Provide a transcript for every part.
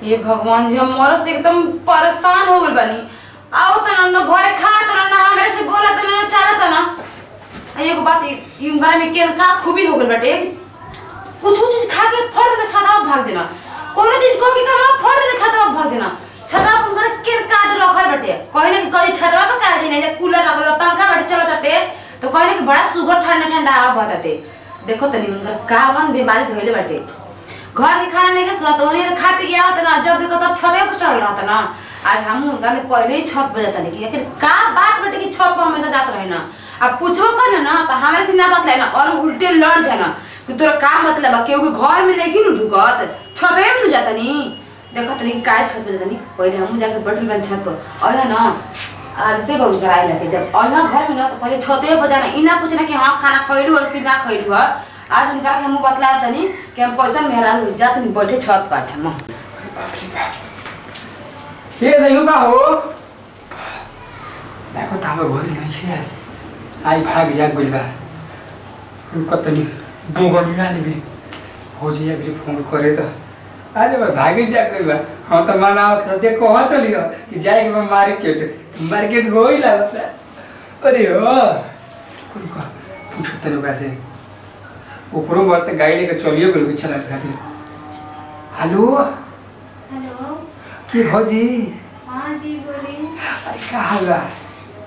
हे भगवान जी, हम मरद से एकदम परेशान हो गए बानी। आओ तना न घरे खा तना ना हमरे से बोला तना ना चाला तना। एगो बात युंगा में के का खूबी हो गइल बाटे। कुछ चीज खा के फड़ देना छाता भाग देना। कोनो चीज को के का फड़ देना छाता भाग देना। छाता उनकर के काज रखल बाटे। कहले कि कई छाता पर काज नहीं जे कूलर रखल पंखा बाटे चलत बाटे तो कहले कि बड़ा सुगर ठंडा ठंडा आवा बाटे। देखो तनी उनकर कावन बीमारी धइले बाटे। घर के खाना नहीं के स्वाद ओने खा पी गया होता ना जब देखो तब छते पर चढ़ रहा था ना। आज हम उनका ने पहले ही छत पे जाता नहीं कि का बात बेटे कि छत पर हमेशा जात रहे ना। अब पूछो कर ना तो हमें से ना बतलाए ना और उल्टे लड़ जाना कि तोरा का मतलब है केहू के घर में लेकिन ढुकत छत में जाता नहीं। देखो तनी काय छत पे जाता नहीं पहले हम जाके बैठल बन छत पर और ना आदते बहुत कराई लगे जब और घर में ना तो पहले छते पर जाना इना पूछना कि हां खाना खइलू और कि ना खइलू। आज उनका के हम बतला तनी कि हम कैसन मेहरान हो जात नहीं बैठे छत पर हम ये नहीं होगा हो देखो तामे भोली नहीं खे आज भाग जा गइल बा उनको तनी दो गनिया ले भी हो जी अभी फोन करे तो आज भाग जा गइल बा हम तो माना खते कहत लियो कि जाए के मार्केट होई लागत अरे हो कोन का पूछो तने कैसे ऊपरों बढ़ते गाड़ी लेके चलिए बिल्कुल चला खातिर हेलो हेलो की भौजी हाँ जी बोलिए अरे का हाल बा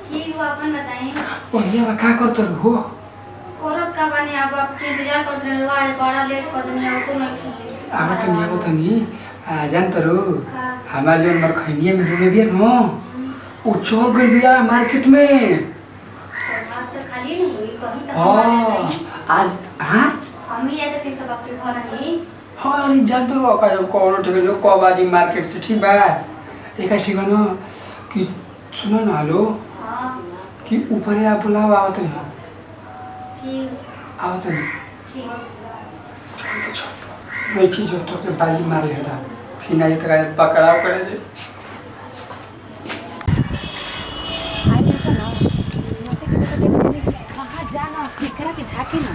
ठीक हो अपन बताएं ओ ये का करत हो औरत का बने अब आपके इंतजार करते रहे आज बड़ा लेट कर देने आपको नहीं आवा त नहीं आवत नहीं जान तरो हमार जो नंबर खैनिए में रुमे बिया न ओ चोर गइल बिया मार्केट में बात तो खाली नहीं हुई कहीं तक आज हां हम ही आए थे तब आपके घर नहीं हां अरे जान तरो का जब कौन ठीक जो कब आदि मार्केट से ठीक बा एका ठीक बा न कि सुनो न हेलो हां कि ऊपर आ बुलावा आवत नहीं ठीक आवत नहीं ठीक मैं खींचो तो के बाजी मारे था फिर नहीं तक पकड़ाव करे दे आई देखो ना नते के कहां जाना फिकरा के झाके ना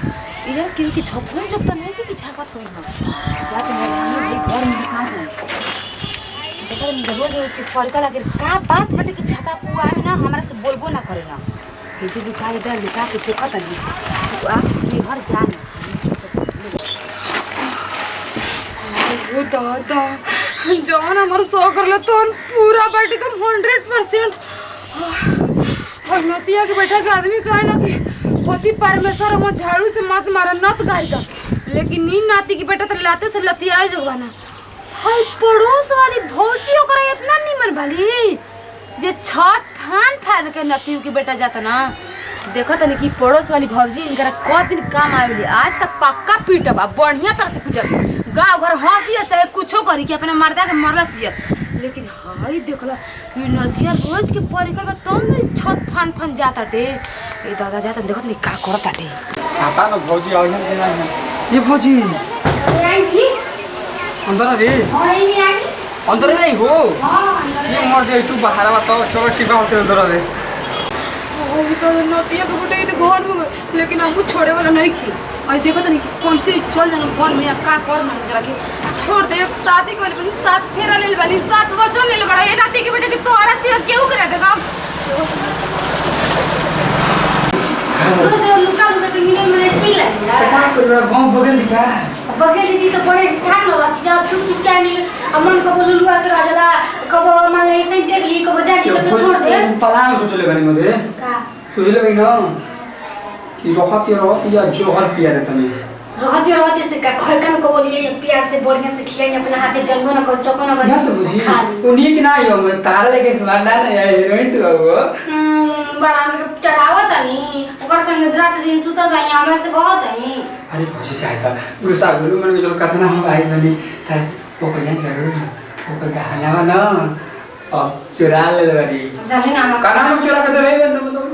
इधर क्यों कि छपन जब तक नहीं कि झाकत होई ना जाके मेरे घर में कहां जाए देखो मैं रोज उसके फड़का लगे का बात बटे कि छाता पुआ है ना हमरा से बोलबो ना करे ना कि जो लुका इधर लुका के देखत नहीं तो आप ये हर जान वो दादा जौन हमार सौ कर लो तो पूरा बाटी का 100% और नतिया के बैठा के आदमी कहे ना कि पति परमेश्वर हम झाड़ू से मत मारा नत गाड़ी का लेकिन नीन नाती की बेटा तो लाते से लतिया जगवाना हाय पड़ोस वाली भौजी ओकरा इतना निमन वाली जे छत फान फान के नतियू के बेटा जाता ना देखो तनी कि पड़ोस वाली भौजी इनकरा क दिन काम आवेली आज तक पक्का पीटब बढ़िया तरह से पीटब गाँव घर हंसी चाहे कुछो करी कि अपने मर्दा के मरला सिया लेकिन हाई देखला कि नदिया रोज के परिकर में तुम नहीं छत फान फान जाता टे ए दादा जाता देखो तनी का करता टे आता न भौजी आ गया ये भौजी आई जी अंदर रे और नहीं आई अंदर नहीं हो हां ये मर दे तू बाहर बताओ चलो ठीक होते अंदर रे अभी तो नदिया के बेटा तो घर में लेकिन हम छोड़े वाला नहीं की और देखो तनी कैसे चल जाना घर में का कर मन करा के छोड़ दे शादी कर ले साथ फेरा ले ले 7 बच्चा ले ले बड़ा ये नाती के बेटे की तोरा से क्यों करे देगा रोज लुका लुका के मिले मने ठीक लगेगा का कर गांव बगल दिखा बगल दीदी तो बड़े ठान लो बाकी जब छुप छुप के नहीं अमन को बोलू लुआ के राजला कब मान ले ऐसे देख ली कब जाके तो छोड़ दे पलांग सोचले बनी मुझे का सोचले बनी ना कि रोहत या जोहर पिया देता नहीं रहते से का खलका में को बोली प्यार से बढ़िया से खिलाएंगे अपने हाथे जन्म न कर सको ना या तो बुझी उन्हीं के ना यो मैं तार लेके सुनाना ना यार हीरोइन तो वो बड़ा में चढ़ावा तनी ओकर संग रात दिन सुता जाई हमरा से कहत है अरे बुझी चाहता गुस्सा गुरु मन के जो कथा ना हम भाई बनी तार वो को जान करो वो को गहना ना अब चुरा ले बड़ी जाने ना काना हम चुरा के दे रहे बंद मतलब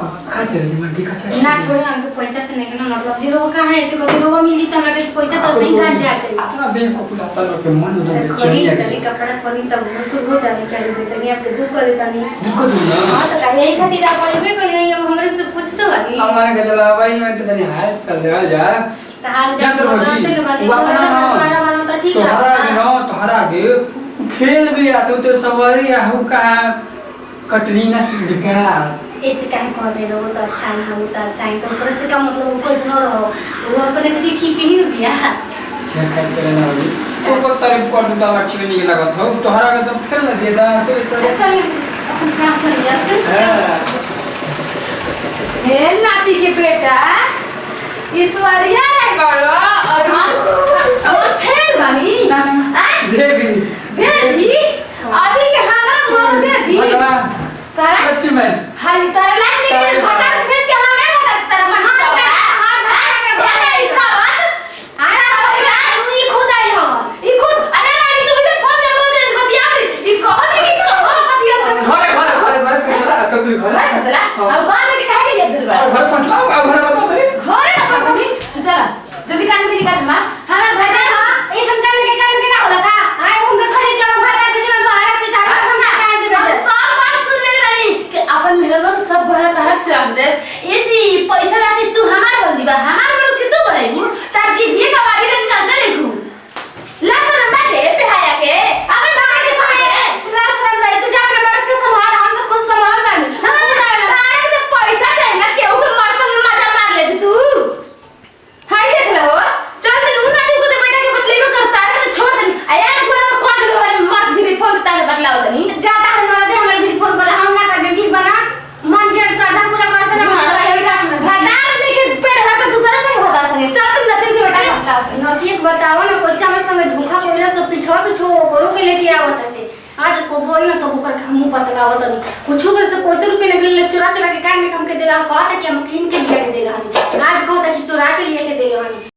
का चल मंडी का चल ना छोड़े हमको पैसा से नहीं ना मतलब जीरो कहां है ऐसे को जीरो मिली त हमरा के पैसा तो नहीं काट जा चाहिए अपना बैंक को खुलाता लो के मन उधर चली चली कपड़ा पहनी तब तो हो जाने क्या रे बेचनी आपके दुख कर देता नहीं दुख दूं ना हां तो यही खातिर आप लेबे कर रही हम हमरे से पूछते हो बानी हमारे के चला भाई मैं तो तनी हाल चल रहा जा हाल जा चंद्र बताते भाई न बानी बात ना खाना बना तो ठीक तोहरा के है ना तोहरा के फेल भी आ तो सवारी आहू का कटरीना बिकार ऐसे काहे कह दे रहो तो अच्छा है हम तो अच्छा है तो ऊपर से का मतलब वो कुछ न रहो वो अपने के लिए ठीक ही बिया छे खाई करे ना होई को तारीफ कर दो अच्छी नहीं लगत हो तोहरा के तो फेल न दे दा तो ऐसा चल अपन काम चल जाते हे नाती के बेटा ईश्वरिया रे बड़ो और हम फेल बनी ना ना देवी देवी अभी के हमारा मुंह देवी भगवान तारा अच्छी मैं हाली तारा लाइन लेके भटक भेज के हमें बता तारा मन हां ऐसा बात आया होगा ई खुद आई हो ई खुद अरे रानी तू मुझे फोन दे बोल दे बतिया ई कौन है कि बतिया घर फसला चल घर घर मसला अब बाहर लेके काहे के लिए दिल और घर फसला घर बता दे घर ना पकड़ी चला जल्दी काम के निकाल मां हमारा भाई हां ये संतान के काम के ना होला का आए उनके खरीद के हम भरा भेज में बाहर से तारा हम काहे देबे सब बात सुन ले रही कि अपन मेहर लोग सब बड़ा तारा चढ़ा दे ए जी पैसा राजी तू हमार बंदी बा हमार बरू के तू बनाई तार जी ये कवारी रे चलते देखू लासन बैठे पेहाया के अपन बाहर के छोड़े लासन भाई तू जा अपने मर्द के संभाल हम तो खुद संभाल बानी तारे तो पैसा चाहिए केहू के मरसन में मजा मार ले तू हाय देख लो चल दिन उना तू को बेटा के बदले में करता है तो छोड़ दे आया आज बोला कौन रो मत भी फोन तारे बदलाओ तनी जाता है मर्द हमारे भी फोन कर हम ना कर ठीक बना मन जड़ साधा पूरा करते ना भदार नहीं के पेड़ है तो दूसरा से बता सके चल तुम नती के बेटा बदलाओ नौकरी बताओ ना कोई हमारे संग धोखा कोइला सब पीछा करो के लेके आवत है आज को बोल ना तो ऊपर के हमू बतलावत नहीं कुछ कर से पैसे रुपए निकले चुरा चुरा के काम में हम के देला कहता कि हम किन के लिए के देला हनी आज कहता कि चुरा के लिए के देला हनी